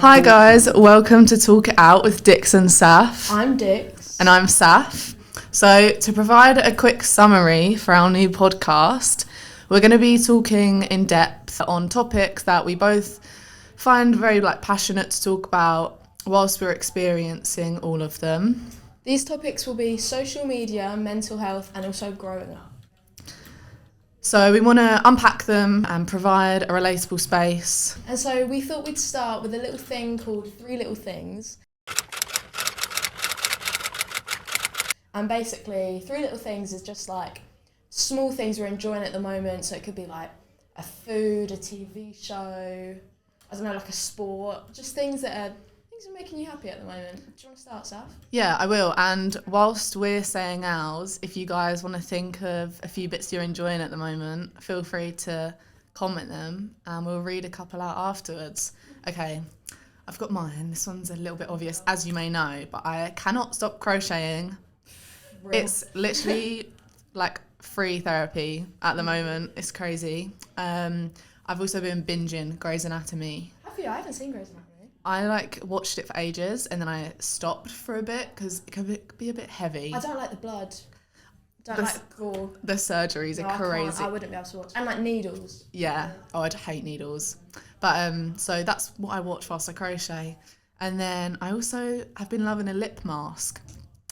Hi guys, welcome to Talk It Out with Dix and Saf. I'm Dix. And I'm Saf. So to provide a quick summary for our new podcast, we're going to be talking in depth on topics that we both find very passionate to talk about whilst we're experiencing all of them. These topics will be social media, mental health and also growing up. So we want to unpack them and provide a relatable space. And so we thought we'd start with a little thing called 3 Little Things. And basically, 3 Little Things is just small things we're enjoying at the moment. So it could be a food, a TV show, I don't know, a sport, just things that are making you happy at the moment. Do you want to start, Saf? Yeah, I will. And whilst we're saying ours, if you guys want to think of a few bits you're enjoying at the moment, feel free to comment them and we'll read a couple out afterwards. Okay, I've got mine. This one's a little bit obvious, as you may know, but I cannot stop crocheting. Real. It's literally free therapy at the moment. It's crazy. I've also been binging Grey's Anatomy. Have you? I haven't seen Grey's Anatomy. I watched it for ages and then I stopped for a bit because it can be a bit heavy. I don't like the blood. Don't like gore. The surgeries are crazy. I wouldn't be able to watch. And needles. Yeah. Oh, I'd hate needles. But so that's what I watch whilst I crochet. And then I also have been loving a lip mask.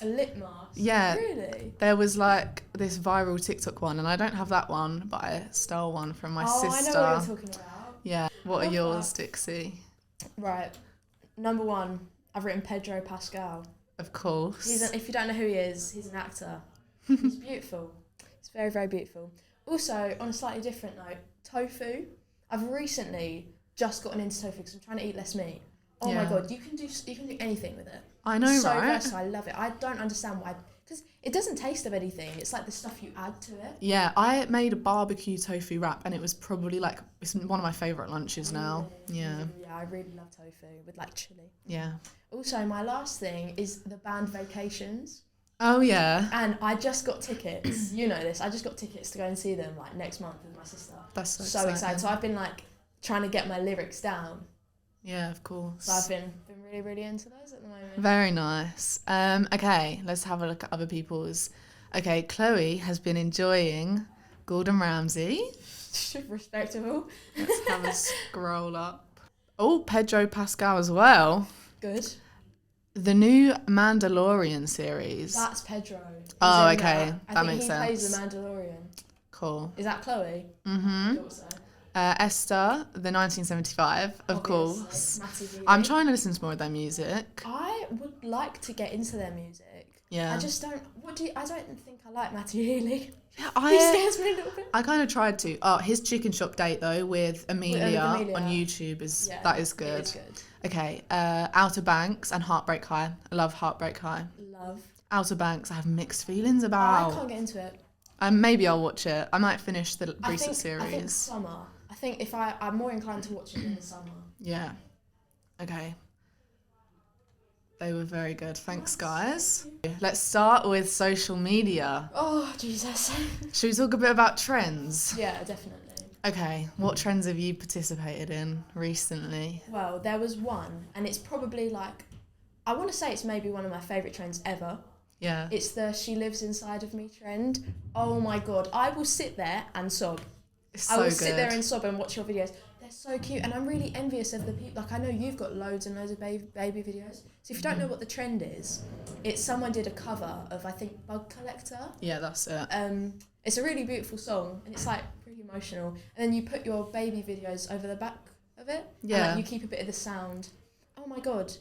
A lip mask? Yeah. Really? There was this viral TikTok one and I don't have that one, but I stole one from my sister. I know what you're talking about. Yeah. What are yours, Dixie? Right. Number 1, I've written Pedro Pascal. Of course. If you don't know who he is, he's an actor. He's beautiful. He's very, very beautiful. Also, on a slightly different note, tofu. I've recently just gotten into tofu because I'm trying to eat less meat. Oh my god, you can do anything with it. I know, so right? So versatile, I love it. I don't understand why, because it doesn't taste of anything. It's the stuff you add to it. Yeah, I made a barbecue tofu wrap and it was probably it's one of my favourite lunches now. Yeah. Yeah, I really love tofu with chili. Yeah. Also, my last thing is the band Vacations. Oh yeah. And I just got tickets. You know this. I just got tickets to go and see them next month with my sister. That's so excited. So I've been trying to get my lyrics down. Yeah, of course. So I've been really, really into those at the moment. Very nice. Okay, let's have a look at other people's. Okay, Chloe has been enjoying Gordon Ramsay. Respectable. Let's have a scroll up. Oh, Pedro Pascal as well. Good. The new Mandalorian series. That's Pedro. Oh, okay. That makes sense. I think he plays the Mandalorian. Cool. Is that Chloe? Mm-hmm. I thought so. Esther, the 1975, of course. I'm trying to listen to more of their music. I would like to get into their music. Yeah. I just don't. I don't think I like Matty Healy. Yeah, he scares me a little bit. I kind of tried to. Oh, his chicken shop date though with Amelia on YouTube is good. It is good. Okay, Outer Banks and Heartbreak High. I love Heartbreak High. Love. Outer Banks, I have mixed feelings about. I can't get into it. Maybe I'll watch it. I might finish the recent series. I think summer. I think I'm more inclined to watch it in the summer. Yeah. Okay. They were very good. Thanks, guys. Let's start with social media. Oh, Jesus. Should we talk a bit about trends? Yeah, definitely. Okay. What trends have you participated in recently? Well, there was one, and it's probably I want to say it's maybe one of my favourite trends ever. Yeah. It's the She Lives Inside of Me trend. Oh my God. I will sit there and sob. I will sit there and sob and watch your videos. They're so cute, and I'm really envious of the people. I know you've got loads and loads of baby videos. So if you don't know what the trend is, it's someone did a cover of, I think, Bug Collector. Yeah, that's it. It's a really beautiful song, and it's pretty emotional. And then you put your baby videos over the back of it. Yeah. And you keep a bit of the sound. Oh my God.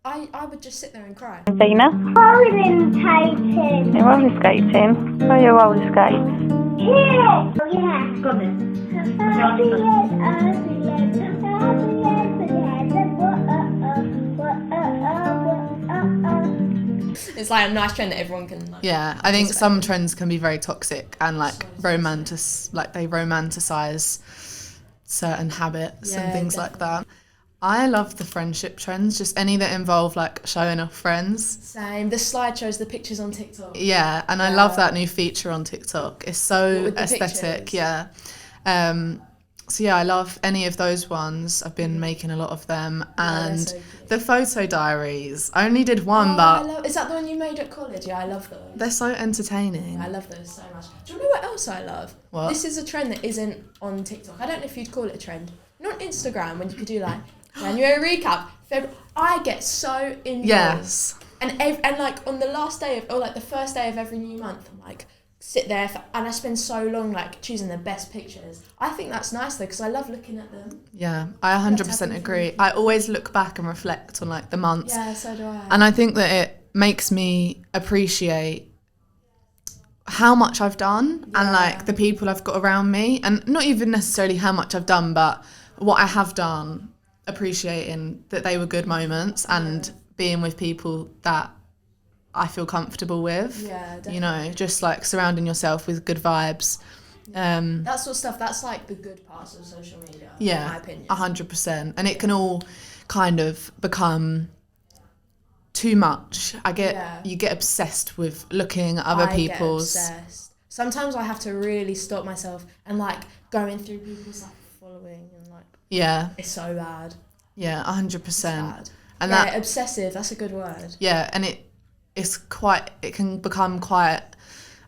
I would just sit there and cry. Dina? Rolling skating. You're roller skating? Where are you roller skates? Here. Oh yeah. Got this. It's a nice trend that everyone can Yeah, I think some trends can be very toxic and they romanticize certain habits and things definitely. like that. I love the friendship trends, just any that involve showing off friends. Same. The slideshows, the pictures on TikTok. Yeah, and I love that new feature on TikTok. It's so With the aesthetic, pictures. yeah. So yeah, I love any of those ones. I've been making a lot of them. And so cute. the photo diaries. I only did one, Is that the one you made at college? Yeah, I love those. they're so entertaining. I love those so much. Do you know what else I love? What? This is a trend that isn't on TikTok. I don't know if you'd call it a trend. Not on Instagram, when you could do like January recap, February. I get so involved. Yes. And like on the last day of, or like the first day of every new month, I'm like sit there and I spend so long like choosing the best pictures. I think that's nice though, because I love looking at them. Yeah, I 100% agree. I always look back and reflect on like the months. Yeah, so do I. And I think that it makes me appreciate how much I've done and like the people I've got around me, and not even necessarily how much I've done, but what I have done, appreciating that they were good moments and being with people that I feel comfortable with. Yeah, definitely. You know, just like surrounding yourself with good vibes. That sort of stuff, that's like the good parts of social media, in my opinion. 100%. And it can all kind of become too much. You get obsessed with looking at other people's. Get obsessed. Sometimes I have to really stop myself and like going through people's like following and like. Yeah. It's so bad. Yeah, 100%. It's bad. And yeah, that obsessive. That's a good word. Yeah, and it can become quite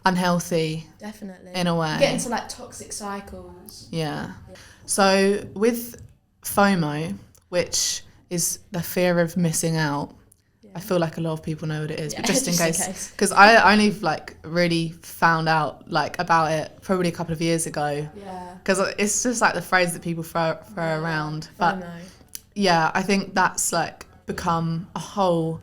unhealthy. Definitely. In a way. You get into like toxic cycles. Yeah. So with FOMO, which is the fear of missing out, I feel like a lot of people know what it is, but just in case, because I only like really found out like about it probably a couple of years ago. Yeah. Because it's just like the phrase that people throw around. But FOMO. yeah, I think that's like become a whole.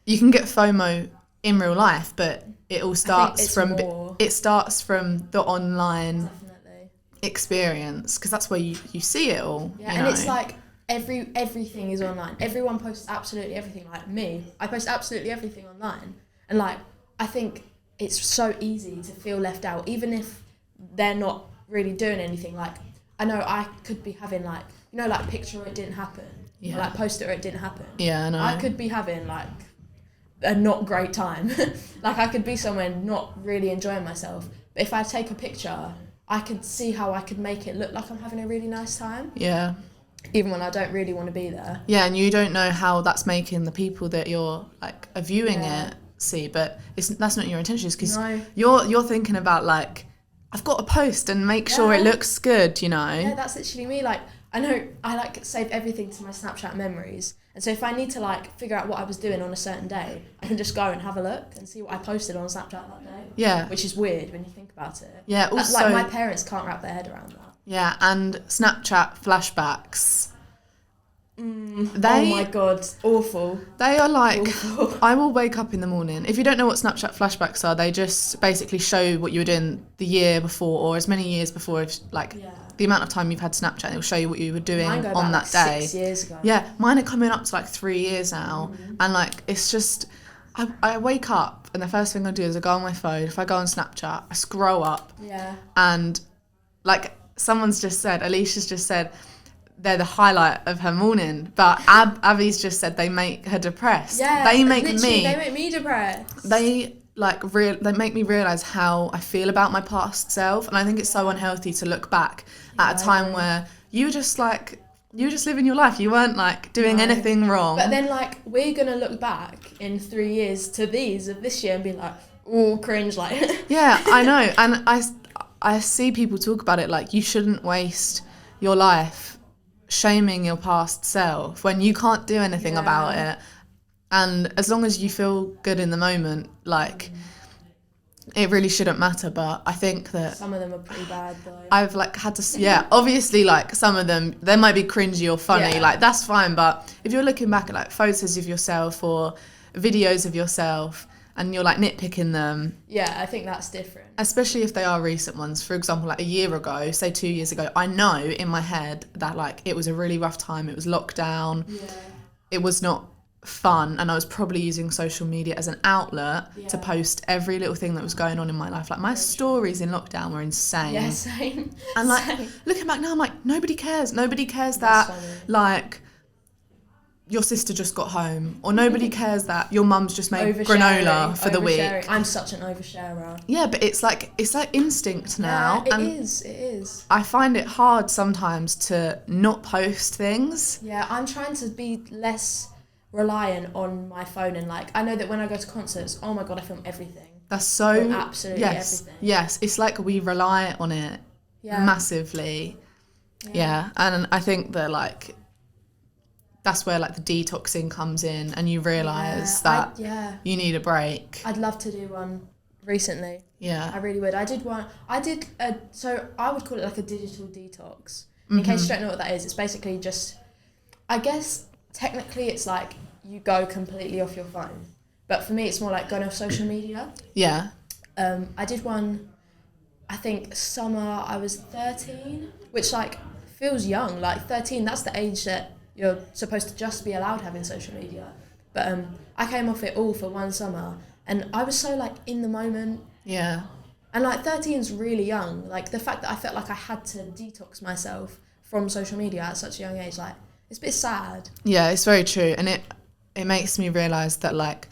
You can get FOMO in real life, but it all starts from the online experience, because that's where you see it all. Yeah, you and know? it's like everything is online. Everyone posts absolutely everything. Like me, I post absolutely everything online, and like I think it's so easy to feel left out, even if they're not really doing anything. Like I know I could be having like, you know, like picture or it didn't happen, or like post it or it didn't happen. Yeah, I know. I could be having like a not great time. Like I could be somewhere not really enjoying myself, but if I take a picture, I could see how I could make it look like I'm having a really nice time. Yeah. Even when I don't really want to be there. Yeah, and you don't know how that's making the people that you're like are viewing it see, but that's not your intention, because you're thinking about like, I've got to post and make sure it looks good, you know. Yeah, that's literally me. Like I know I like save everything to my Snapchat memories, and so if I need to like figure out what I was doing on a certain day, I can just go and have a look and see what I posted on Snapchat that day. Yeah. Which is weird when you think about it. Yeah, also like my parents can't wrap their head around that. Yeah, and Snapchat flashbacks. Oh my god, awful. They are like, awful. I will wake up in the morning. If you don't know what Snapchat flashbacks are, they just basically show what you were doing the year before or as many years before, if like the amount of time you've had Snapchat, it will show you what you were doing on that day. 6 years ago. Yeah, mine are coming up to like 3 years now, and like it's just, I wake up and the first thing I do is I go on my phone. If I go on Snapchat, I scroll up, and like someone's just said, Alicia's just said, they're the highlight of her morning, but Abby's just said they make her depressed. Yeah, they make me depressed. They they make me realise how I feel about my past self, and I think it's so unhealthy to look back at a time where you were just living your life. You weren't like doing anything wrong. But then like we're gonna look back in 3 years to these of this year and be like, oh, cringe, like. Yeah, I know, and I see people talk about it like you shouldn't waste your life shaming your past self when you can't do anything about it, and as long as you feel good in the moment, like it really shouldn't matter. But I think that some of them are pretty bad though. I've like had to obviously like some of them, they might be cringy or funny, like that's fine, but if you're looking back at like photos of yourself or videos of yourself and you're like nitpicking them, I think that's different, especially if they are recent ones. For example, like a year ago, say 2 years ago, I know in my head that like it was a really rough time, it was lockdown, it was not fun, and I was probably using social media as an outlet to post every little thing that was going on in my life. Like my stories in lockdown were insane. Yeah, same. And like looking back now, I'm like, nobody cares that funny. like your sister just got home, or nobody cares that your mum's just made Oversharing, granola for the week. I'm such an oversharer. Yeah, but it's like instinct now. It is. I find it hard sometimes to not post things. Yeah, I'm trying to be less reliant on my phone, and like I know that when I go to concerts, oh my god, I film everything. That's so absolutely everything. Yes, it's like we rely on it massively. Yeah, and I think that like that's where like the detoxing comes in, and you realise that you need a break. I'd love to do one recently. Yeah, I really would. I did one. So I would call it like a digital detox. In case you don't know what that is, it's basically just, I guess technically it's like you go completely off your phone. But for me, it's more like going off social media. Yeah. I did one, I think summer, I was 13, which like feels young. Like 13, that's the age that you're supposed to just be allowed having social media. But I came off it all for one summer, and I was so like in the moment. Yeah. And like 13 is really young. Like the fact that I felt like I had to detox myself from social media at such a young age, like it's a bit sad. Yeah, it's very true. And it makes me realise that like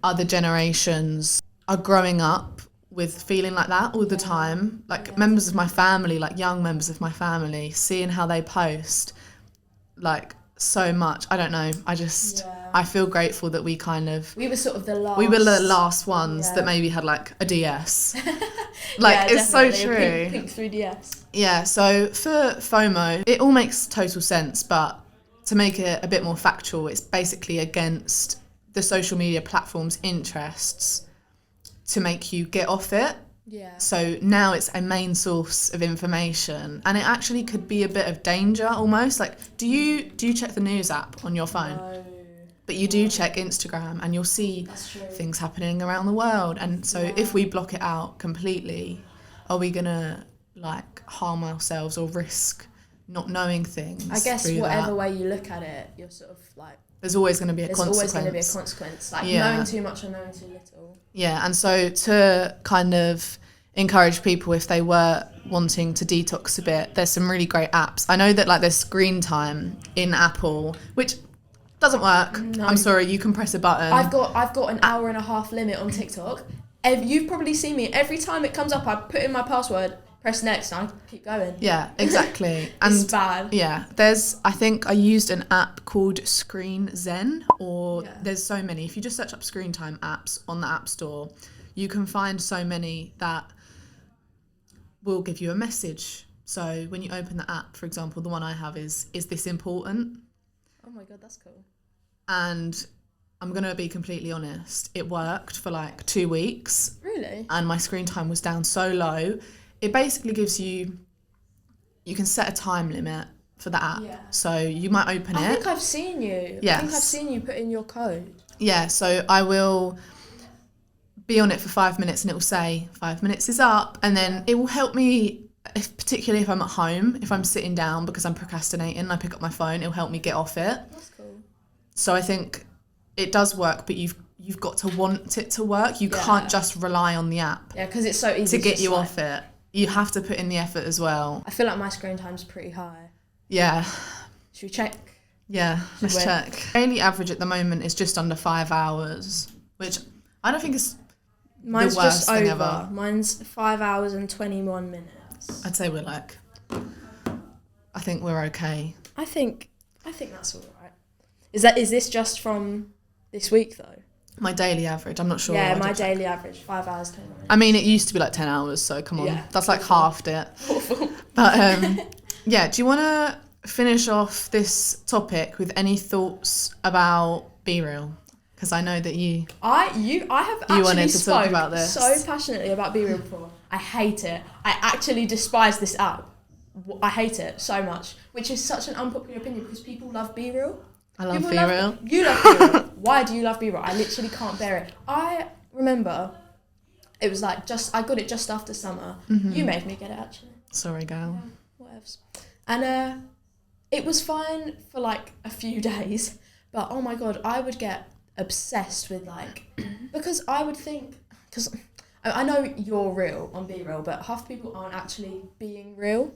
other generations are growing up with feeling like that all the time. Like members of my family, like young members of my family, seeing how they post like so much. I don't know. I feel grateful that we were sort of the last. We were the last ones that maybe had like a DS. Like it's so true. Pink 3DS. Yeah. So for FOMO, it all makes total sense, but to make it a bit more factual, it's basically against the social media platform's interests to make you get off it. Yeah. So now it's a main source of information, and it actually could be a bit of danger almost. Like, do you check the news app on your phone? No. But you do check Instagram, and you'll see things happening around the world. And so if we block it out completely, are we gonna like harm ourselves or risk not knowing things? I guess whatever way you look at it, you're sort of like, there's always going to be a consequence. There's always going to be a consequence, like knowing too much or knowing too little. Yeah, and so to kind of encourage people if they were wanting to detox a bit, there's some really great apps. I know that like there's screen time in Apple, which doesn't work. No. I'm sorry, you can press a button. I've got an hour and a half limit on TikTok. You've probably seen me. Every time it comes up, I put in my password, press next, and I keep going. Yeah, exactly. And it's bad. Yeah, I think I used an app called Screen Zen, or there's so many. If you just search up screen time apps on the App Store, you can find so many that will give you a message. So when you open the app, for example, the one I have is this important? Oh my God, that's cool. And I'm going to be completely honest, it worked for like 2 weeks. Really? And my screen time was down so low. It basically gives you can set a time limit for the app. Yeah. So you might open it. I think I've seen you. Yes. I think I've seen you put in your code. Yeah, so I will be on it for 5 minutes and it will say 5 minutes is up, and then it will help me, particularly if I'm at home, if I'm sitting down because I'm procrastinating and I pick up my phone, it'll help me get off it. That's cool. So I think it does work, but you've got to want it to work. You can't just rely on the app. Yeah, because it's so easy to get you off it. You have to put in the effort as well. I feel like my screen time's pretty high. Yeah. Should we check? Yeah, let's check. Daily average at the moment is just under 5 hours, which I don't think is Mine's the worst just thing over. Ever. Mine's 5 hours and 21 minutes. I'd say I think we're okay. I think that's all right. Is this just from this week though? My daily average, I'm not sure. Yeah, my daily average, 5 hours, 21 minutes. I mean, it used to be like 10 hours, so come on. Yeah, that's like halved it. Awful. But yeah, do you want to finish off this topic with any thoughts about BeReal? Because I know that you have actually wanted to talk about this so passionately about BeReal before. I hate it. I actually despise this app. I hate it so much, which is such an unpopular opinion because people love BeReal. I love BeReal. You love BeReal. Why do you love BeReal? I literally can't bear it. I remember it was like I got it just after summer. Mm-hmm. You made me get it actually. Sorry, girl. Yeah, whatevs. And it was fine for like a few days, but oh my God, I would get obsessed with like, because I would think, because I know you're real on BeReal, but half the people aren't actually being real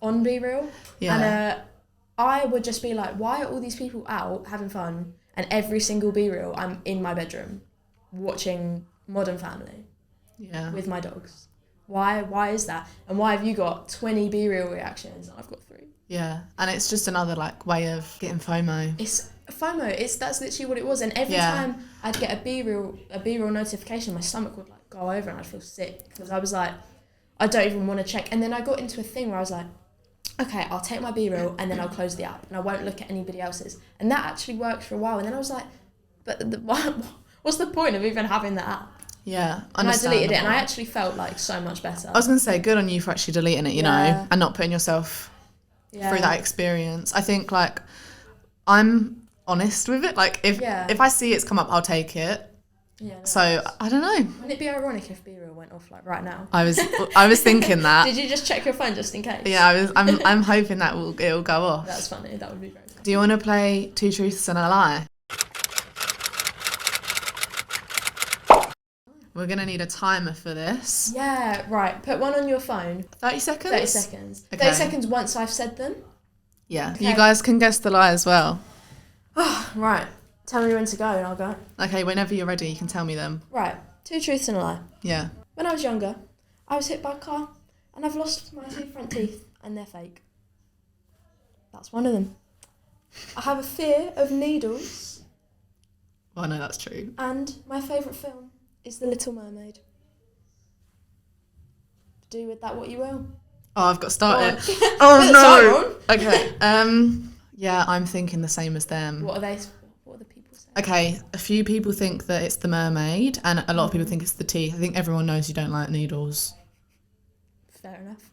on BeReal. Yeah. And I would just be like, why are all these people out having fun? And every single BeReal, I'm in my bedroom watching Modern Family with my dogs. Why is that? And why have you got 20 BeReal reactions and I've got 3? Yeah, and it's just another like way of getting FOMO. It's FOMO. That's literally what it was. And every time I'd get a BeReal notification, my stomach would like go over and I'd feel sick because I was like, I don't even want to check. And then I got into a thing where I was like, okay, I'll take my BeReal and then I'll close the app and I won't look at anybody else's. And that actually worked for a while. And then I was like, but what's the point of even having the app? Yeah, and I deleted it and I actually felt like so much better. I was going to say, good on you for actually deleting it, you know, and not putting yourself through that experience. I think like I'm honest with it. Like if I see it's come up, I'll take it. Yeah. So I don't know. Wouldn't it be ironic if BeReal went off like right now? I was thinking that. Did you just check your phone just in case? Yeah, I'm hoping that it'll go off. That's funny. That would be very funny. Do you want to play 2 truths and a lie? We're going to need a timer for this. Yeah, right. Put one on your phone. 30 seconds? 30 seconds. Okay. 30 seconds once I've said them. Yeah. Okay. You guys can guess the lie as well. Oh, right. Tell me when to go and I'll go. Okay, whenever you're ready, you can tell me them. Right. 2 truths and a lie. Yeah. When I was younger, I was hit by a car and I've lost my 2 front teeth and they're fake. That's one of them. I have a fear of needles. Well, no, that's true. And my favourite film is The Little Mermaid. Do with that what you will. Oh, I've got started. Oh no. Okay. Yeah, I'm thinking the same as them. What are the people saying? Okay, a few people think that it's the mermaid, and a lot of people think it's the teeth. I think everyone knows you don't like needles. Fair enough.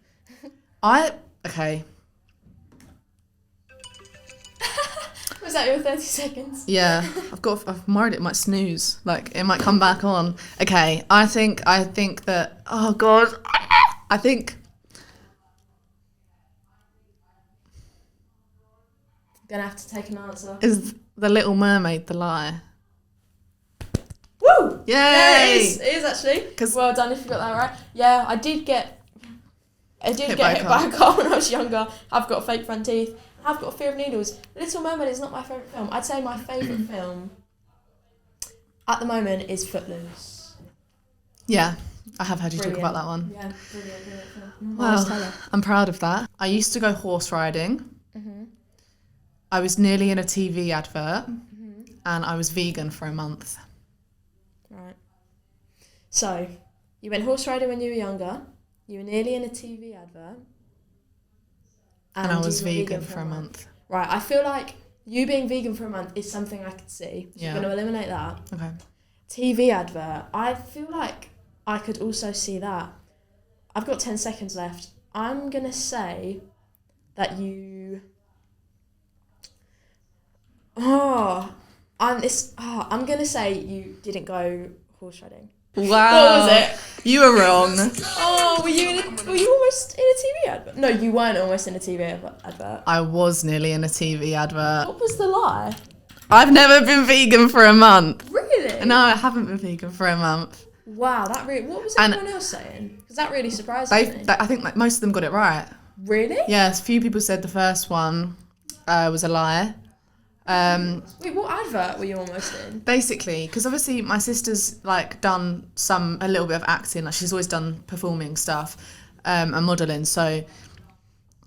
Okay. Was that your 30 seconds? Yeah, I'm worried it might snooze. Like, it might come back on. Okay, I think that, oh God. I think. I'm gonna have to take an answer. Is The Little Mermaid the lie? Woo! Yay! Yeah, it is actually. Well done if you got that right. Yeah, I did get hit by a car when I was younger. I've got fake front teeth. I've got a fear of needles. Little Mermaid is not my favourite film. I'd say my favourite film at the moment is Footloose. Yeah, I have heard you talk about that one. Yeah, brilliant film. Well, I'm proud of that. I used to go horse riding. Mm-hmm. I was nearly in a TV advert, and I was vegan for a month. Right. So, you went horse riding when you were younger. You were nearly in a TV advert. And I was vegan for a month. Right, I feel like you being vegan for a month is something I could see. So you're going to eliminate that. Okay. TV advert, I feel like I could also see that. I've got 10 seconds left. I'm going to say that you... I'm going to say you didn't go horse riding. Wow. What was it? You were wrong. Oh, were you almost in a TV advert? No, you weren't almost in a TV advert. I was nearly in a TV advert. What was the lie? I've never been vegan for a month. Really? No, I haven't been vegan for a month. Wow, what was everyone else saying? Because that really surprised me. I think like most of them got it right. Really? Yes, a few people said the first one was a lie. Wait, what advert were you almost in? Basically, because obviously my sister's like done a little bit of acting, like she's always done performing stuff, and modelling. So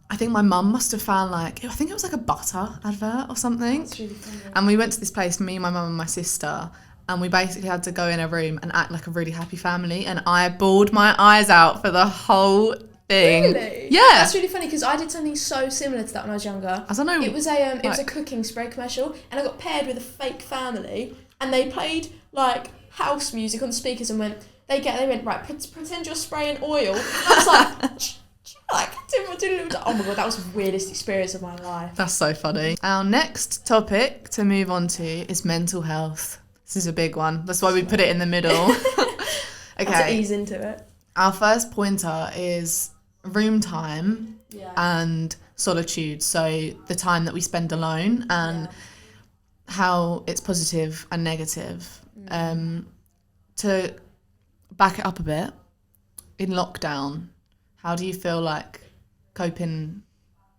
I think my mum must have found I think it was like a butter advert or something. That's really funny. And we went to this place, me, my mum and my sister, and we basically had to go in a room and act like a really happy family, and I bawled my eyes out for the whole thing. Really? Yeah. That's really funny because I did something so similar to that when I was younger. I don't know. It was a cooking spray commercial, and I got paired with a fake family, and they played like house music on the speakers and went right, pretend you're spraying oil. And I was like, oh my God, that was the weirdest experience of my life. That's so funny. Our next topic to move on to is mental health. This is a big one. That's why we put it in the middle. Okay. To ease into it. Our first pointer is room time and solitude. So the time that we spend alone and how it's positive and negative. To back it up a bit, in lockdown, how do you feel like coping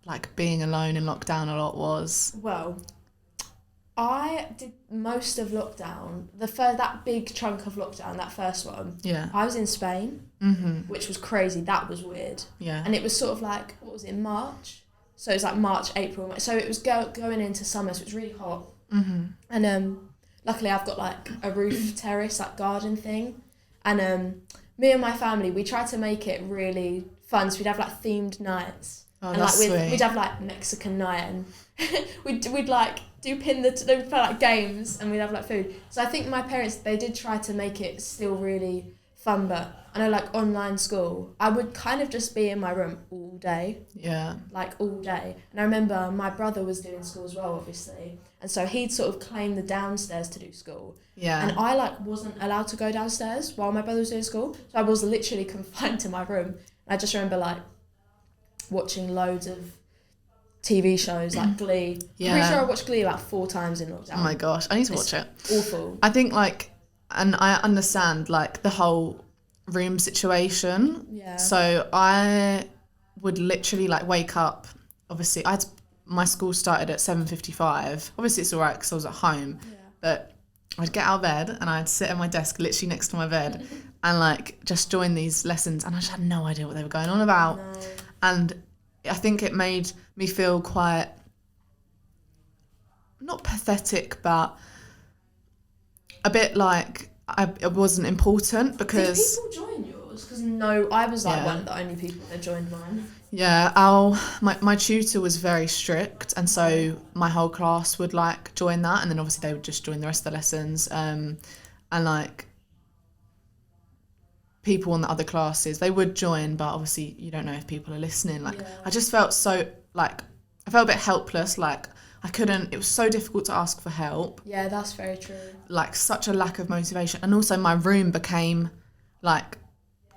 like being alone in lockdown a lot was? Well, I did most of lockdown. That big chunk of lockdown, that first one. Yeah. I was in Spain, which was crazy. That was weird. Yeah. And it was sort of like, what was it, March? So it was like March, April. So it was going into summer, so it was really hot. And luckily I've got like a roof terrace, like garden thing. And me and my family, we tried to make it really fun. So we'd have like themed nights. Oh, And that's like sweet. we'd have like Mexican night, and we'd like do they would play like games, and we'd have like food. So I think my parents, they did try to make it still really fun, but I know like online school, I would kind of just be in my room all day. Yeah. Like all day. And I remember my brother was doing school as well, obviously, and so he'd sort of claim the downstairs to do school. Yeah. And I like wasn't allowed to go downstairs while my brother was doing school, so I was literally confined to my room. And I just remember like watching loads of TV shows like Glee. Yeah. I'm pretty sure I watched Glee about 4 times in lockdown. Oh my gosh, I need to watch it. Awful. I think like, and I understand like the whole room situation. Yeah. So I would literally like wake up. Obviously, my school started at 7:55. Obviously, it's alright because I was at home. Yeah. But I'd get out of bed and I'd sit at my desk literally next to my bed and like just join these lessons, and I just had no idea what they were going on about. No. And I think it made me feel quite, not pathetic, but a bit like it wasn't important because... Did people join yours? Because no, I was like Yeah. one of the only people that joined mine. Yeah, my tutor was very strict, and so my whole class would like join that, and then obviously they would just join the rest of the lessons. And like people in the other classes, they would join, but obviously you don't know if people are listening. Like Yeah. I just felt so like I felt a bit helpless. Like I couldn't. It was so difficult to ask for help. Yeah, that's very true. Like such a lack of motivation, and also my room became like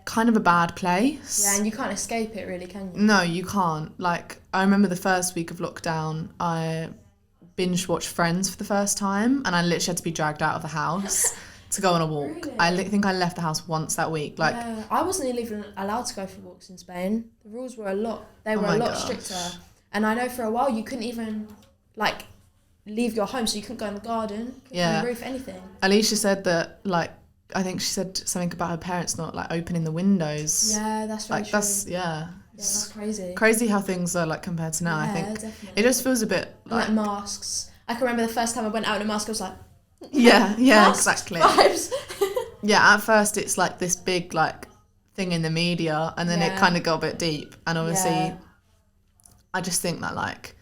kind of a bad place. Yeah, and you can't escape it really, can you? No, you can't. Like, I remember the first week of lockdown, I binge watched Friends for the first time, and I literally had to be dragged out of the house to go on a walk. Really? I think I left the house once that week. Like, Yeah, I wasn't even allowed to go for walks in Spain. The rules were a lot my lot gosh. stricter. And I know for a while you couldn't even like leave your home, so you couldn't go in the garden, couldn't go on Yeah. the roof, anything. Alicia said that, like, I think she said something about her parents not like opening the windows. Yeah, that's very Like, true. that's, yeah. Yeah, that's crazy. Crazy how things are like compared to now. I Yeah, think definitely. it just feels a bit And, like like, masks. I can remember the first time I went out in a mask, I was like, yeah, masks exactly. vibes. Yeah, at first it's like this big like thing in the media, and then it Yeah. kind of got a bit deep, and obviously Yeah. I just think that like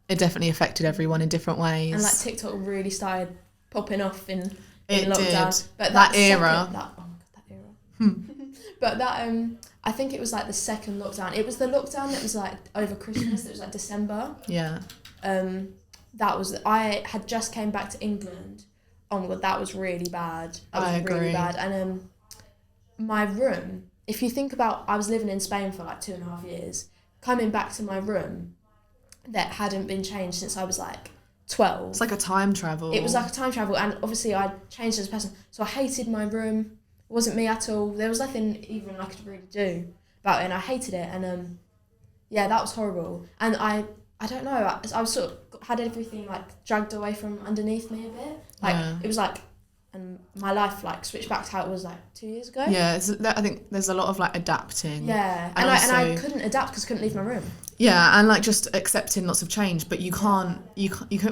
it definitely affected everyone in different ways. And like TikTok really started popping off in It lockdown. did. But That era. oh my god, that era. But that I think it was like the second lockdown. It was the lockdown that was like over Christmas. It was like December. Yeah. That was, I had just came back to England. Oh my god, that was really bad. That was I really agree. bad. And my room, if you think about, I was living in Spain for like 2.5 years. Coming back to my room that hadn't been changed since I was like 12. It's like a time travel. It was like a time travel, and obviously I changed as a person. So I hated my room. It wasn't me at all. There was nothing even I could really do about it, and I hated it. And yeah, that was horrible. And I don't know. I was sort of had everything like dragged away from underneath me a bit. Like Yeah. it was like, and my life like switched back to how it was like 2 years ago. Yeah, I think there's a lot of like adapting. Yeah, And and I also- couldn't adapt because I couldn't leave my room. Yeah, and like just accepting lots of change, but you couldn't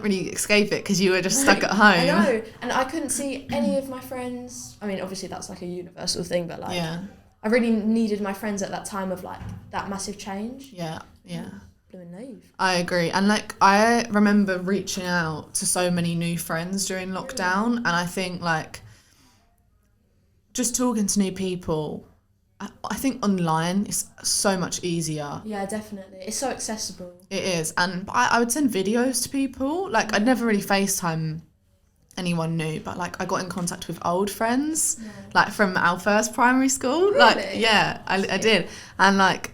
really escape it because you were just stuck at home. I know, and I couldn't see any of my friends. I mean, obviously that's like a universal thing, but like, Yeah. I really needed my friends at that time of like that massive change. Yeah. Yeah. Blooming naive. I agree. And like I remember reaching out to so many new friends during lockdown, and I think like just talking to new people, I think online is so much easier. Yeah, definitely. It's so accessible. It is. And I would send videos to people. Like I'd never really FaceTime anyone new, but like I got in contact with old friends, like from our first primary school. Really? Like yeah, I did. And like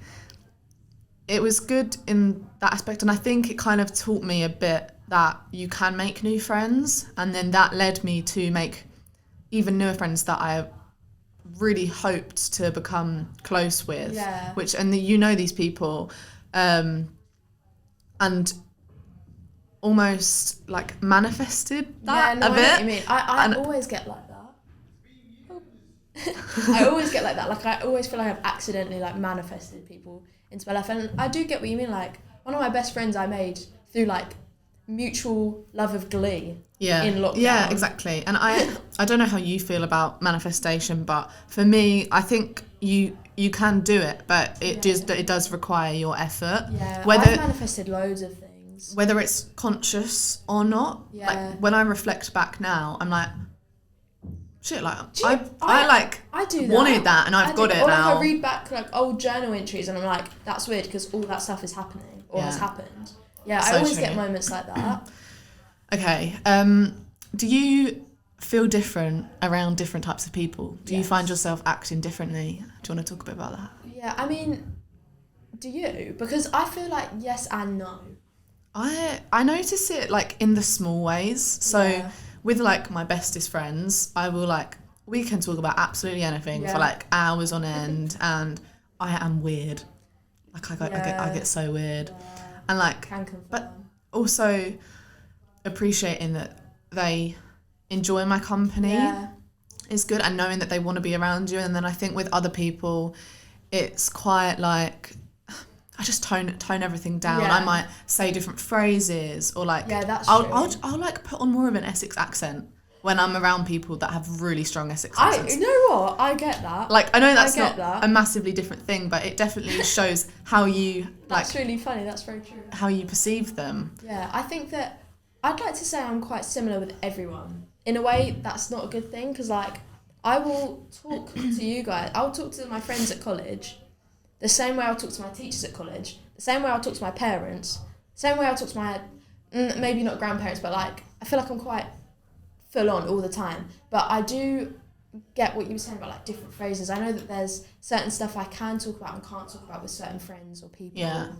it was good in that aspect, and I think it kind of taught me a bit that you can make new friends, and then that led me to make even newer friends that I really hoped to become close with. Yeah. Which, and you know these people, and almost like manifested that yeah, no, a I bit. know what you mean. I always get like that. I always get like that. Like I always feel like I've accidentally like manifested people into my life, and I do get what you mean. Like one of my best friends I made through like mutual love of Glee. Yeah. In lockdown. Yeah, exactly. And I don't know how you feel about manifestation, but for me, I think you can do it, but it does require your effort. Yeah. Whether I've manifested loads of things. whether it's conscious or not. Yeah. Like when I reflect back now, I'm like, shit, like I do that. wanted that and I've got it or now. Like I read back like old journal entries and I'm like, that's weird because all that stuff is happening or has happened. Yeah, So I always true. get moments like that. Okay. Do you feel different around different types of people? Do you find yourself acting differently? Do you want to talk a bit about that? Yeah, I mean, do you? Because I feel like yes and no. I notice it like in the small ways. So with like my bestest friends, I will like, we can talk about absolutely anything for like hours on end, and I am weird. Like I get so weird. And like, Can confirm. but also appreciating that they enjoy my company is good, and knowing that they want to be around you. And then I think with other people, it's quite like I just tone everything down. I might say different phrases, or like I'll like put on more of an Essex accent when I'm around people that have really strong Essex accents. You know what? I get that. Like I know that's not a massively different thing, but it definitely shows how you That's really funny. That's very true. how you perceive them. Yeah, I think that I'd like to say I'm quite similar with everyone. In a way, that's not a good thing because, like, I will talk to you guys. I'll talk to my friends at college the same way I'll talk to my teachers at college, the same way I'll talk to my parents, the same way I'll talk to my, maybe not grandparents, but, like, I feel like I'm quite full on all the time. But I do get what you were saying about, like, different phrases. I know that there's certain stuff I can talk about and can't talk about with certain friends or people. Yeah.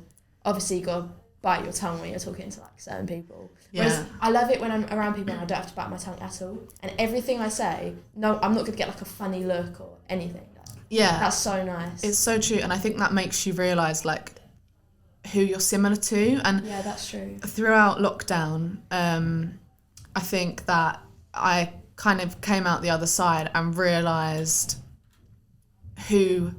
Obviously, you got to bite your tongue when you're talking to like certain people. Yeah. Whereas I love it when I'm around people and I don't have to bite my tongue at all. And everything I say, no, I'm not gonna get like a funny look or anything. That's so nice. It's so true, and I think that makes you realise like who you're similar to. And yeah, that's true. Throughout lockdown, I think that I kind of came out the other side and realised who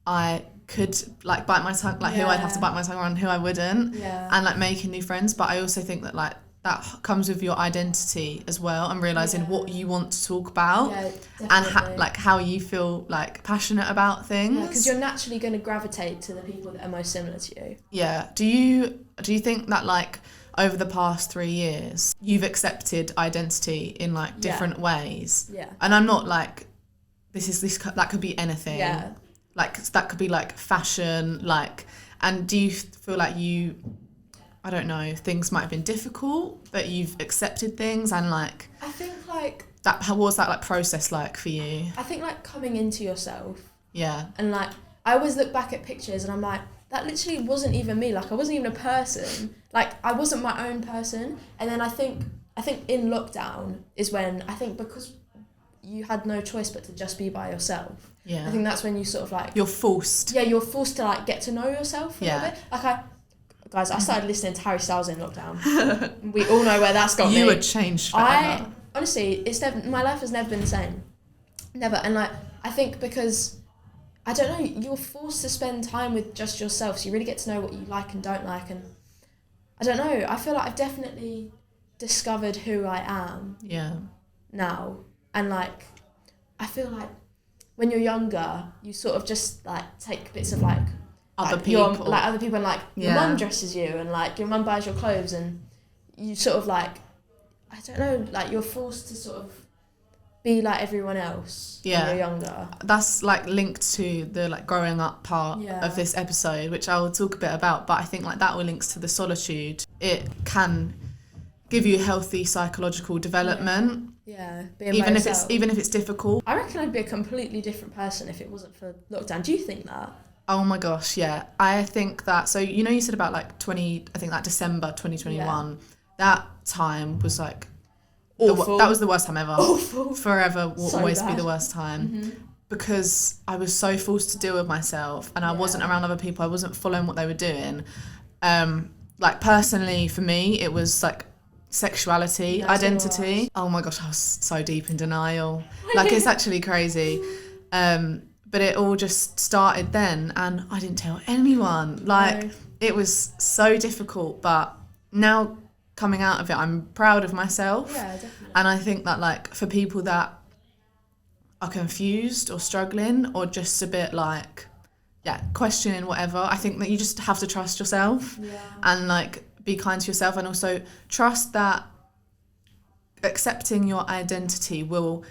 I could like bite my tongue, like who I'd have to bite my tongue around, who I wouldn't, and like making new friends. But I also think that like that comes with your identity as well, and realising what you want to talk about and like how you feel like passionate about things. Because you're naturally going to gravitate to the people that are most similar to you. Yeah. Do you think that like over the past 3 years you've accepted identity in like different ways? Yeah. And I'm not like that could be anything. Yeah. Like that could be like fashion, like, and do you feel like I don't know, things might have been difficult, but you've accepted things and like... I think like... How was that like process like for you? I think like coming into yourself. Yeah. And like, I always look back at pictures and I'm like, that literally wasn't even me. Like I wasn't even a person. Like I wasn't my own person. And then I think in lockdown is when, I think because you had no choice but to just be by yourself. Yeah. I think that's when you sort of like... You're forced. Yeah, you're forced to like get to know yourself a little bit. Like I started listening to Harry Styles in lockdown. We all know where that's got me. You were changed forever. Honestly, my life has never been the same. Never. And like, I think because, I don't know, you're forced to spend time with just yourself. So you really get to know what you like and don't like. And I don't know, I feel like I've definitely discovered who I am. Yeah. Now. And like, I feel like when you're younger, you sort of just like take bits of like other people, and like your mum dresses you and like your mum buys your clothes and you sort of like, I don't know, like you're forced to sort of be like everyone else when you're younger. That's like linked to the like growing up part of this episode, which I will talk a bit about, but I think like that all links to the solitude. It can give you healthy psychological development. Even if it's difficult. I reckon I'd be a completely different person if it wasn't for lockdown. Do you think that? Oh my gosh, yeah. I think that, so you know you said about like December 2021, that time was like awful. That was the worst time ever. Awful. Forever will so always bad. be the worst time. Because I was so forced to deal with myself and I wasn't around other people, I wasn't following what they were doing. like personally for me, it was like sexuality, That's identity. Oh my gosh, I was so deep in denial. Like it's actually crazy. But it all just started then, and I didn't tell anyone. Like No. it was so difficult, but now coming out of it, I'm proud of myself. Yeah, definitely. And I think that like for people that are confused or struggling or just a bit like, yeah, questioning whatever, I think that you just have to trust yourself and like be kind to yourself, and also trust that accepting your identity will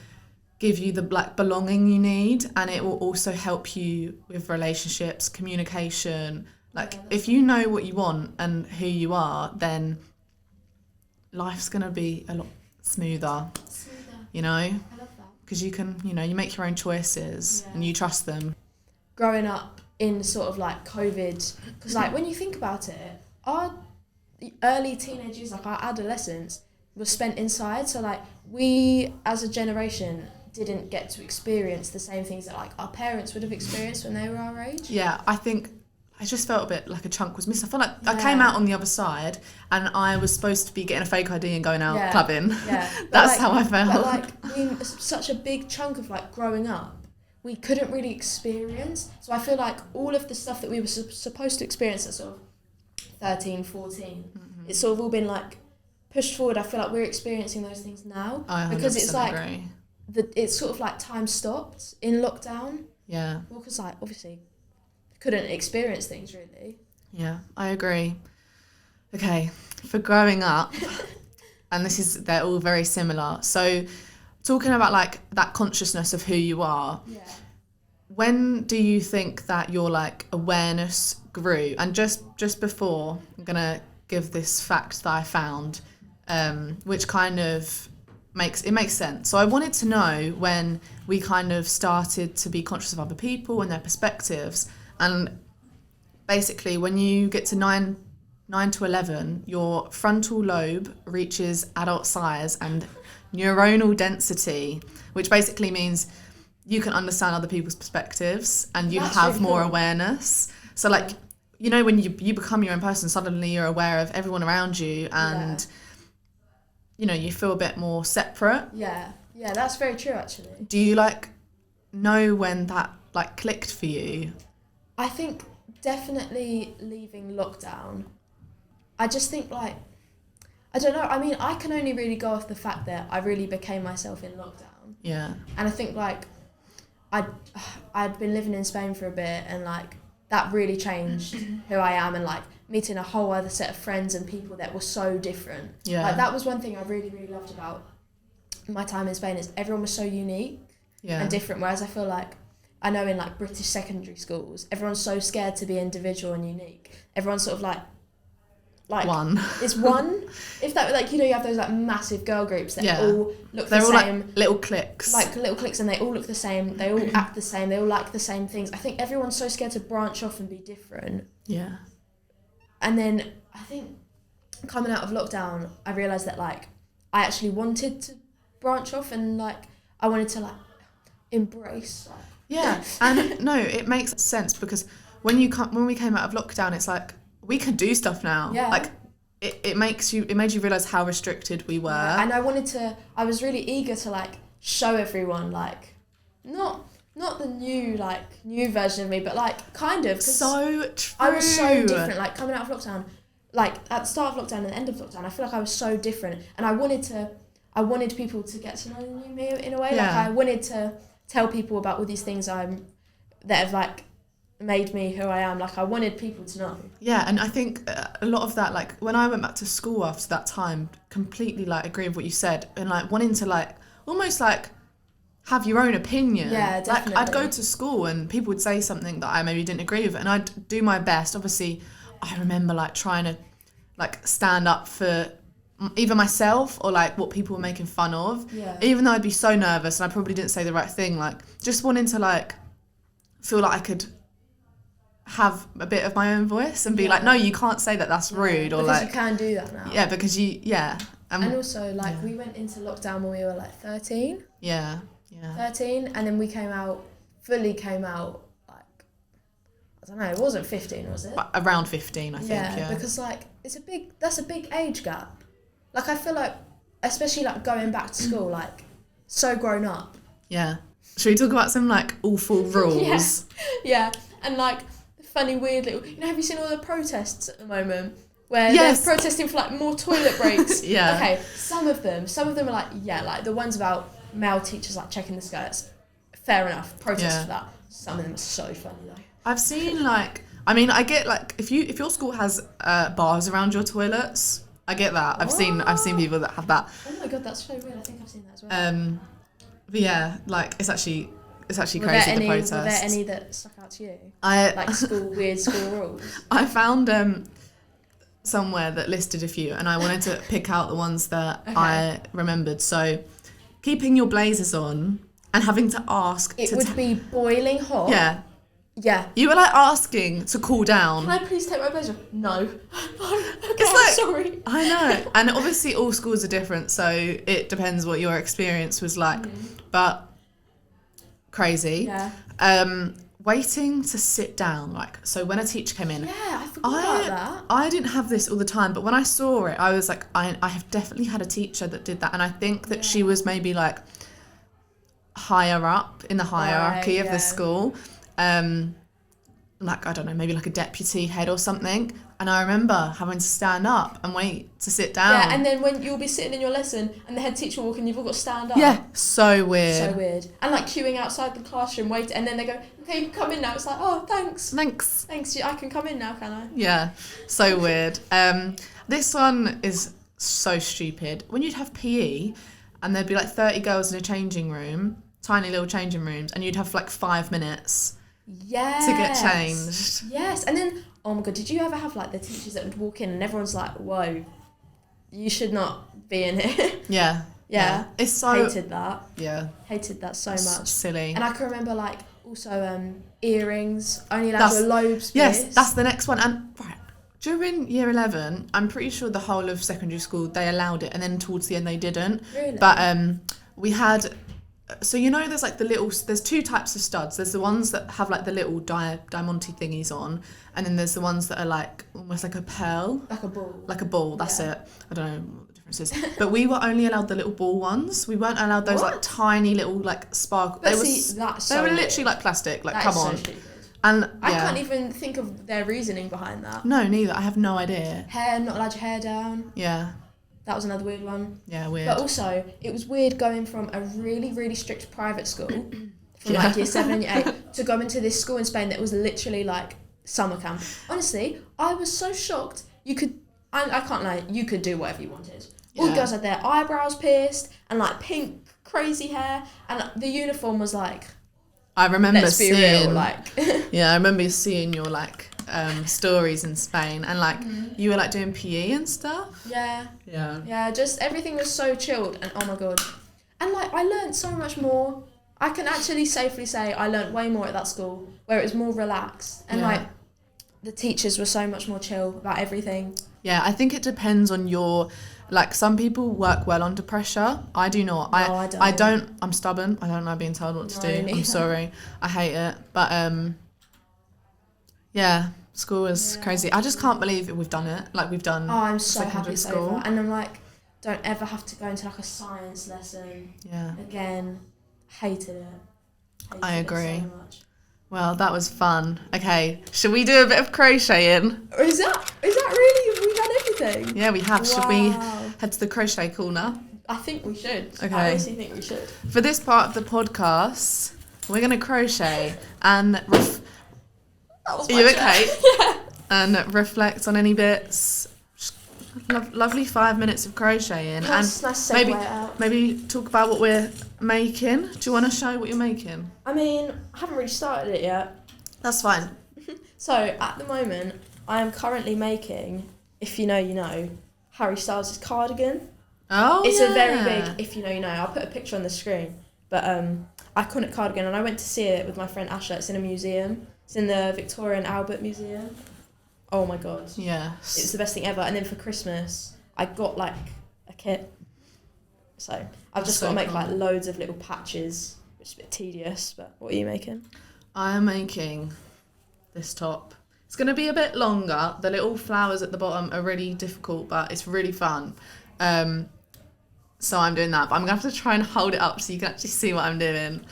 give you the like belonging you need, and it will also help you with relationships, communication. Like if you know what you want and who you are, then life's gonna be a lot smoother. You know, I love that. because you can, you know, you make your own choices and you trust them. Growing up in sort of like COVID, because like when you think about it, our early teenage years, like our adolescence, was spent inside. So like we as a generation didn't get to experience the same things that like our parents would have experienced when they were our age. Yeah, I think I just felt a bit like a chunk was missing. I felt like I came out on the other side and I was supposed to be getting a fake ID and going out clubbing. Yeah. That's like, how I felt. But like such a big chunk of like growing up, we couldn't really experience. So I feel like all of the stuff that we were supposed to experience at sort of 13, 14, it's sort of all been like pushed forward. I feel like we're experiencing those things now. I 100% because it's like agree. it's sort of like time stopped in lockdown. Yeah. Well, because like obviously couldn't experience things really. Yeah, I agree. Okay, for growing up, and they're all very similar. So talking about like that consciousness of who you are, when do you think that your like awareness grew? And just before, I'm gonna give this fact that I found, which kind of makes sense. So I wanted to know when we kind of started to be conscious of other people and their perspectives. And basically when you get to 9 to 11, your frontal lobe reaches adult size and neuronal density, which basically means you can understand other people's perspectives and you have really more awareness. So like, you know, when you become your own person, suddenly you're aware of everyone around you and, you know, you feel a bit more separate. Yeah, that's very true actually. Do you like know when that like clicked for you? I think definitely leaving lockdown. I just think like, I don't know, I mean, I can only really go off the fact that I really became myself in lockdown. Yeah. And I think like, I'd been living in Spain for a bit and like, that really changed who I am, and like meeting a whole other set of friends and people that were so different. Yeah. Like that was one thing I really, really loved about my time in Spain, is everyone was so unique and different, whereas I feel like, I know in like British secondary schools, everyone's so scared to be individual and unique. Everyone's sort of like one. It's one. If that, like, you know, you have those like massive girl groups that all look They're the all same. like little cliques. Like little cliques, and they all look the same. They all act the same. They all like the same things. I think everyone's so scared to branch off and be different. Yeah. And then I think coming out of lockdown, I realised that like I actually wanted to branch off, and like I wanted to like embrace. Like, yeah, and no, it makes sense because when we came out of lockdown, it's like we could do stuff now. Yeah. Like it made you realise how restricted we were. Yeah. And I was really eager to like show everyone like not the new version of me, but like kind of. So true. I was so different. Like coming out of lockdown, like at the start of lockdown and the end of lockdown, I feel like I was so different, and I wanted people to get to know me in a way. Yeah. Like I wanted to tell people about all these things that have like made me who I am. Like I wanted people to know. Yeah, and I think a lot of that, like when I went back to school after that time, completely like agree with what you said, and like wanting to like almost like have your own opinion. Yeah, definitely. Like I'd go to school and people would say something that I maybe didn't agree with, and I'd do my best. Obviously, I remember like trying to like stand up for either myself or like what people were making fun of. Yeah. Even though I'd be so nervous and I probably didn't say the right thing, like just wanting to like feel like I could have a bit of my own voice and be like, no, you can't say that, that's rude, or because like you can do that now. Yeah, because and also like we went into lockdown when we were like 13. Yeah. 13, and then we fully came out like don't know, it wasn't 15, was it? Around 15, I think. Yeah, because like that's a big age gap. Like I feel like, especially like going back to school, like so grown up. Yeah. Should we talk about some like awful rules? Yeah. And like funny, weird little. Have you seen all the protests at the moment where they're protesting for like more toilet breaks? Yeah. Okay. Some of them are like like the ones about male teachers like checking the skirts. Fair enough. Protest for that. Some of them are so funny though. I've seen like, I mean, I get like if your school has bars around your toilets, I get that. I've seen people that have that. Oh my god, that's so weird. I think I've seen that as well. But yeah, like it's actually crazy. Were there any that stuck out to you? Like weird school rules. I found somewhere that listed a few, and I wanted to pick out the ones that I remembered. So, keeping your blazers on and having to ask. It would be boiling hot. Yeah. Yeah. You were like asking to cool down. Can I please take my blazer off? No. Okay, it's like, sorry. I know. And obviously all schools are different, so it depends what your experience was like. But crazy. Yeah. Waiting to sit down, like, so when a teacher came in. Yeah, I forgot about that. I didn't have this all the time, but when I saw it, I was like, I have definitely had a teacher that did that. And I think that she was maybe like higher up in the hierarchy of the school. Like, I don't know, maybe like a deputy head or something. And I remember having to stand up and wait to sit down. Yeah, and then when you'll be sitting in your lesson and the head teacher will walk in, you've all got to stand up. Yeah, so weird. So weird. And like queuing outside the classroom, wait, and then they go, okay, you can come in now. It's like, oh, thanks. Thanks, I can come in now, can I? Yeah, so weird. This one is so stupid. When you'd have PE and there'd be like 30 girls in a changing room, tiny little changing rooms, and you'd have like 5 minutes to get changed. Yes, and then, oh my god, did you ever have like the teachers that would walk in and everyone's like, whoa, you should not be in here? Yeah. It's so... Hated that. Yeah. Hated that so much. Silly. And I can remember like also earrings, only allowed your lobes pierced. Yes, that's the next one. And right, during year 11, I'm pretty sure the whole of secondary school, they allowed it, and then towards the end they didn't. Really? But we had... So there's like there's 2 types of studs. There's the ones that have like the little diamante thingies on, and then there's the ones that are like almost like a pearl. Like a ball, that's it. I don't know what the difference is. But we were only allowed the little ball ones. We weren't allowed those like tiny little like sparkle. They were literally like plastic, like come on. So and I can't even think of their reasoning behind that. No, neither. I have no idea. Hair, not allowed your hair down. Yeah. That was another weird one. Yeah, weird. But also, it was weird going from a really, really strict private school, from like year 7 and year 8, to go into this school in Spain that was literally like summer camp. Honestly, I was so shocked. I can't lie, you could do whatever you wanted. All the girls had their eyebrows pierced and like pink, crazy hair, and the uniform was like... I remember let's be real, like... Yeah, I remember seeing your like... stories in Spain, and like you were like doing PE and stuff. Yeah, just everything was so chilled, and oh my god, and like I learned so much more. I can actually safely say I learned way more at that school where it was more relaxed, and like the teachers were so much more chill about everything. Yeah, I think it depends on your, like, some people work well under pressure. I do not. No, I don't. I'm stubborn. I don't like being told what to do. Neither. I'm sorry. I hate it. But yeah, school is crazy. I just can't believe we've done it. Like, we've done. Oh, I'm so happy it's school. over. And I'm like, don't ever have to go into like a science lesson. Yeah. Again, hated it. I agree. So much. Well, that was fun. Okay, should we do a bit of crocheting? Is that really? Have we done everything? Yeah, we have. Wow. Should we head to the crochet corner? I think we should. Okay. I honestly think we should. For this part of the podcast, we're going to crochet and... Are you okay? Yeah. And reflect on any bits. Lovely 5 minutes of crocheting. Nice segue out. Maybe talk about what we're making. Do you want to show what you're making? I mean, I haven't really started it yet. That's fine. So, at the moment, I am currently making, if you know, you know, Harry Styles' cardigan. Oh, it's a very big, if you know, you know. I'll put a picture on the screen. But iconic cardigan, and I went to see it with my friend Asha. It's in a museum. It's in the Victoria and Albert Museum. Oh my god. Yes. It's the best thing ever. And then for Christmas, I got like a kit. So I've just got to make like loads of little patches, which is a bit tedious. But what are you making? I'm making this top. It's going to be a bit longer. The little flowers at the bottom are really difficult, but it's really fun. So I'm doing that, but I'm going to have to try and hold it up so you can actually see what I'm doing.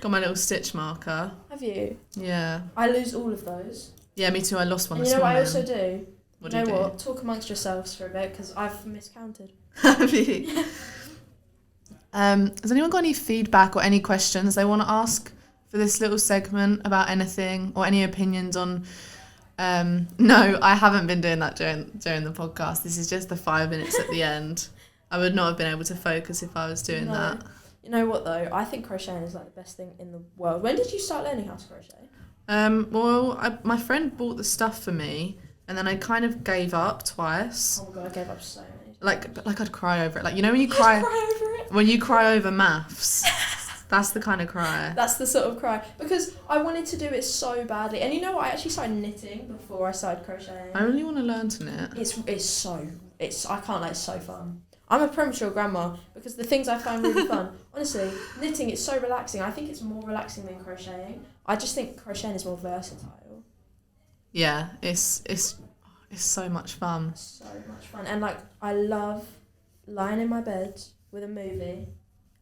Got my little stitch marker. Have you? Yeah. I lose all of those. Yeah, me too. I lost one And this you know morning. what I also do? What do you do? What? Talk amongst yourselves for a bit, because I've miscounted. Have you? Has anyone got any feedback or any questions they want to ask for this little segment about anything, or any opinions on... No, I haven't been doing that during the podcast. This is just the 5 minutes at the end. I would not have been able to focus if I was doing that. You know what though? I think crocheting is like the best thing in the world. When did you start learning how to crochet? My friend bought the stuff for me, and then I kind of gave up twice. Oh my god, I gave up so many. Like I'd cry over it. Like, you know when you cry over it? when you cry over maths. That's the kind of cry. That's the sort of cry, because I wanted to do it so badly. And you know what? I actually started knitting before I started crocheting. I really want to learn to knit. I can't lie, it's so fun. I'm a premature grandma, because the things I find really fun, honestly, knitting is so relaxing. I think it's more relaxing than crocheting. I just think crocheting is more versatile. Yeah, it's so much fun. So much fun. And like, I love lying in my bed with a movie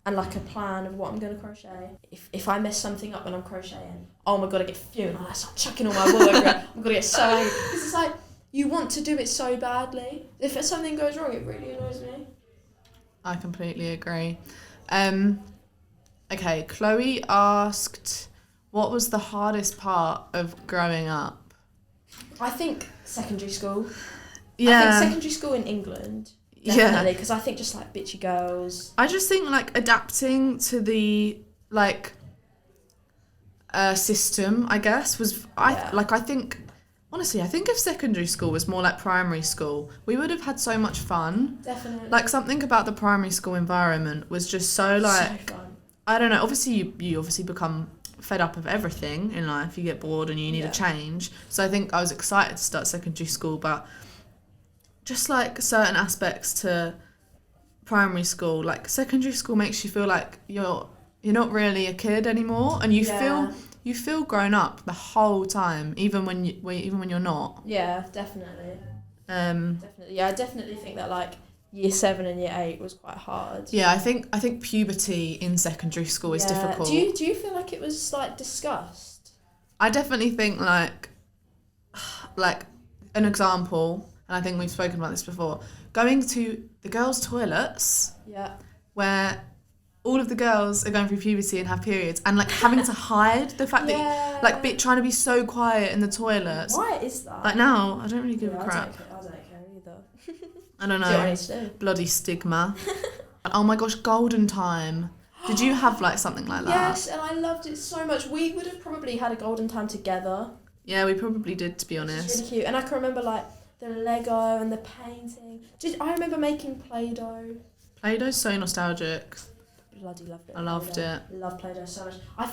and like a plan of what I'm going to crochet. If I mess something up when I'm crocheting, oh my god, I get fuming. I start chucking all my wool over it. I'm going to get so angry. Because it's like, you want to do it so badly. If something goes wrong, it really annoys me. I completely agree. Okay, Chloe asked, what was the hardest part of growing up? I think secondary school. Yeah. I think secondary school in England. Definitely, because I think just like bitchy girls. I just think like adapting to the like system, I guess, was I think honestly, I think if secondary school was more like primary school, we would have had so much fun. Definitely. Like, something about the primary school environment was just so like, so fun. I don't know, obviously you obviously become fed up of everything in life, you get bored and you need a change. So I think I was excited to start secondary school, but just like certain aspects to primary school, like secondary school makes you feel like you're not really a kid anymore, and you feel grown up the whole time, even when you're not. Yeah, definitely. Definitely. Yeah, I definitely think that like year 7 and year 8 was quite hard. Yeah, I think puberty in secondary school is difficult. Do you feel like it was like discussed? I definitely think like an example, and I think we've spoken about this before, going to the girls' toilets. Yeah. Where all of the girls are going through puberty and have periods, and like having to hide the fact that like trying to be so quiet in the toilets. Why is that? Like, now I don't really give a crap. I don't care either. I don't know. Do what I need to do. Bloody stigma. Oh my gosh, golden time. Did you have like something like that? Yes, and I loved it so much. We would have probably had a golden time together. Yeah, we probably did, to be honest. It's really cute. And I can remember like the Lego and the painting. I remember making Play-Doh. Play-Doh's so nostalgic. Bloody loved it. I loved it. Love Play-Doh so much. I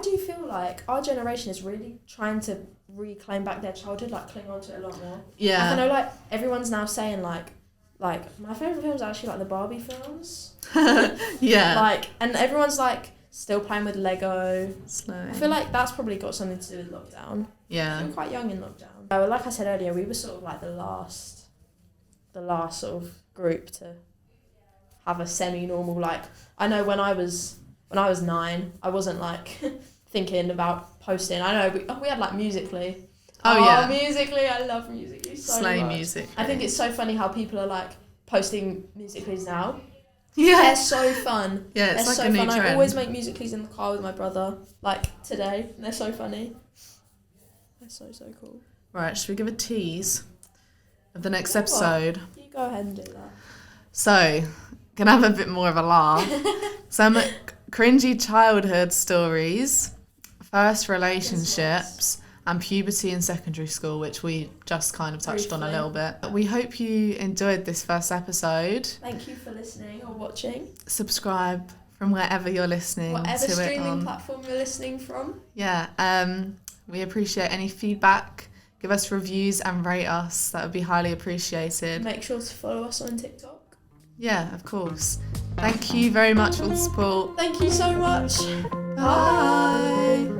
do feel like our generation is really trying to reclaim back their childhood, like cling on to it a lot more. Yeah. Like, I know like everyone's now saying like my favourite films are actually like the Barbie films. Yeah. Like, and everyone's like still playing with Lego. Slow. I feel like that's probably got something to do with lockdown. Yeah. We were quite young in lockdown. Like I said earlier, we were sort of like the last sort of group to have a semi-normal, like, I know when I was 9, I wasn't like thinking about posting. I know we had like Musical.ly. Oh yeah. Musical.ly, I love Musical.ly so Slay much. Musical.ly. I think it's so funny how people are like posting Musical.lys now. Yeah. They're so fun. Yeah, it's they're like so a new fun. trend. I always make Musical.lys in the car with my brother, like today. They're so funny. They're so cool. Right, should we give a tease of the next episode? You go ahead and do that. So, gonna have a bit more of a laugh. Some cringy childhood stories, first relationships, and puberty in secondary school, which we just kind of touched on a little bit. We hope you enjoyed this first episode. Thank you for listening or watching. Subscribe from wherever you're listening Whatever to it streaming on. platform you're listening from. Yeah, we appreciate any feedback. Give us reviews and rate us. That would be highly appreciated. Make sure to follow us on TikTok. Yeah, of course. Thank you very much for the support. Thank you so much. Bye.